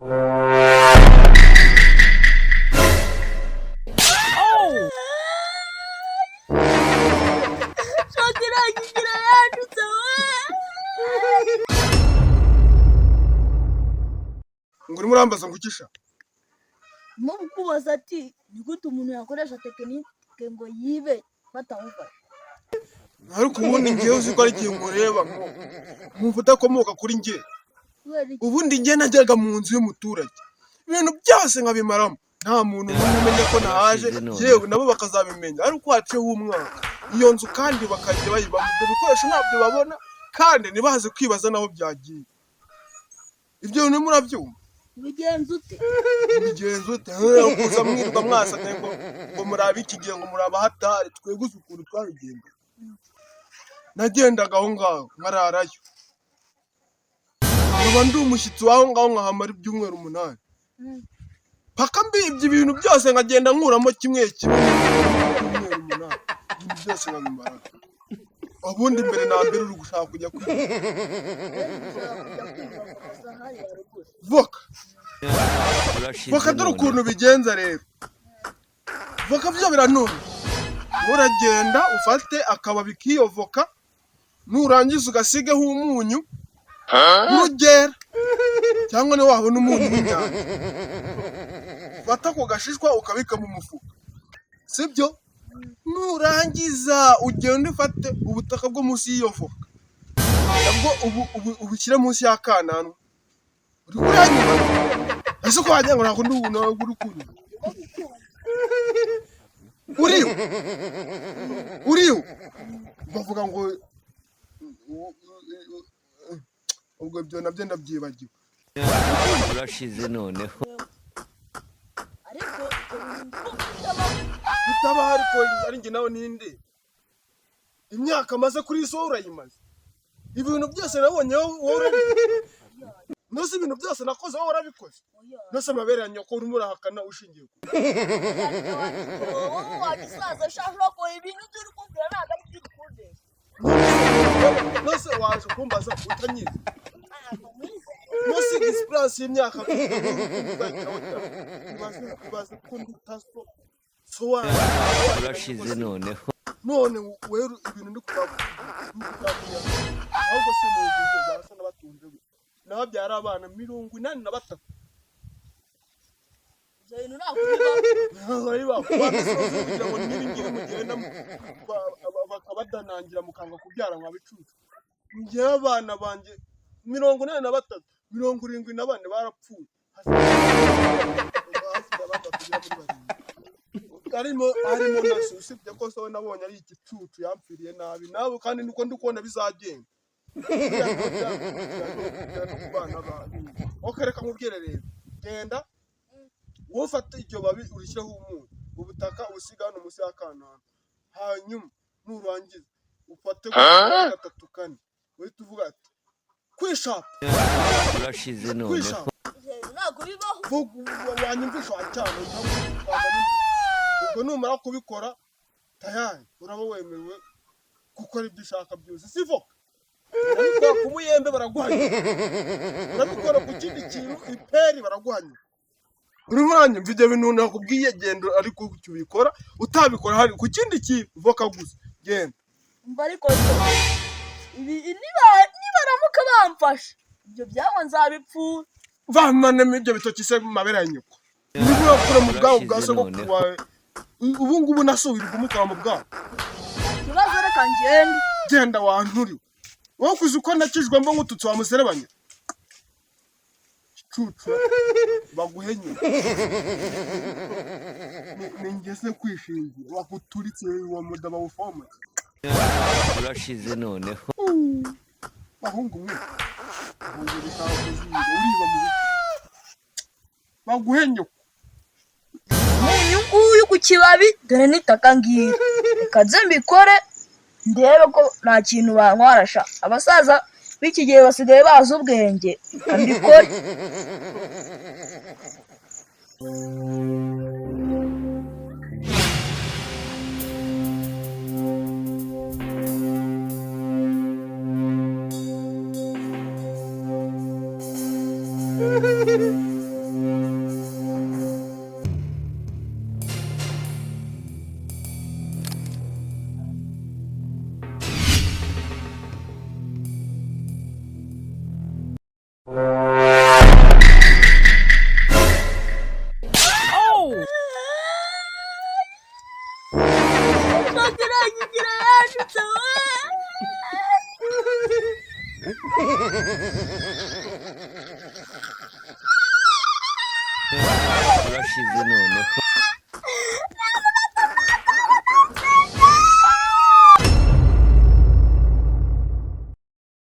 ngo urimo urambaza ngo ukisha Mubu kubaza ati ni gute umuntu yakoresha tekinike ngo yibe batamufasha. ariko ubundi ngewe uzi ko ari igihe nkureba nkumva udakomoka kuri nge. Ubundi nge najyaga mu nzu y'umuturage ibintu byose nkabimaramo nta muntu n'umwe umenya ko nahaje, yewe nabo bakazabimenya ariko haciyeho umwaka iyo nzu kandi bakajya bayibamo ibyo bikoresho ntabyo babona kandi ntibaze kwibaza naho byagiye. Ibyo bintu murabyumva? Bigenze ute? Kuza mwirwa mwasanye ngo murabe iki gihe ngo muraba hatari tweguze ukuntu twabigenda. Nagendaga aho ngaho nkararayo nkaba ndi umushyitsi waho ngaho nkahamara ibyumweru 8 paka mbibye ibintu byose nkagenda nkuramo kimwe ibyumweru 8 ibintu byose nkabimara. Ubundi mbere na mbere uri gushaka kujya kwiga voka dore ukuntu bigenza rero. Voka byo biranone uragenda ufate akababi k'iyo voka nurangiza ugasigeho umunyu urugera cyangwa ne wabona umunyu w'inyanya fata ko gashishwa ukabika mu mufuka sibyo. Nurangiza ugenda ufate ubutaka bwo munsi y'iyo voka nabwo ubushyire munsi y'akananwa uri kuranyuma ese ko wagira ngo ntabwo ndi uri kunywa uriyo bavuga ngo ubwo ibyo nabyo ndabyibagiwe urashize noneho ariko bitaba ariko ari nge nawe ninde imyaka maze kuri so urayimaze ibintu byose nabonye wowe nose ibintu byose nakoze wowe urabikoze nose amabere ya nyoko urimo urahakana ushingiye ku wagisaza shaka ko ibintu turi kumbwira ntabwo ari by'ukunde nose waje kumbaza utanyize nose displance y'imyaka baza kundi taso so urashize noneho none weru ibintu ndi kuvuga ahubwo se mu gihe basa n'abatunze nababyara abana 83 ibintu nakubiba kugira ngo nibingira mugenda bakabadanangira mukanga kubyara mwabicucu. Ngiye abana banje 83 74 barapfuye harimo nasi usibye ko so nabonye ari igicucu yampfiriye nabi nawe kandi niko ndi kubona bizagenda okereka nkubwire rero genda wowe ufata iryo babi urishyiraho umunyu ubutaka usiga hano munsi y'akananwa hanyuma nurangiza ufate 3-4 uhita uvuga ati kwishapa urashize noneho nakubibaho wanyumvisha cyane ubwo numara kubikora tayari uraba wemerewe gukora ibyo ushaka byose sivyo. Urabikora ku muyembe baraguhanya, urabikora ku kindi kintu iperi baraguhanya. Uri muranye mvide bintu nakubwiye genda ariko cyubikora utabikora hari ku kindi kintu voka gusa genda umva ariko niba ramuka bamfasha ibyo byawo nzabipfura vamane ibyo bitoki se mabera yanyuko niba kure mu bwawo bwase ko kuwa ubu ngubu nasubira kumukora mu bwawo kibazo reka genda wanturi wowe kuzi uko nakijwe mbo ngututse wa muserebanya cucu baguhenye ningese kwishingira wakuturitse wa mudaba ufoma urashize noneho bahungu mwe uriba mu baguhenye uyu ku kibabi dore nitaka ngiye kaze mbikore ndebe ko nta kintu bantwarasha abasaza b'iki gihe basigaye bazi ubwenge mbikore irangigira yashutse we. urashize noneho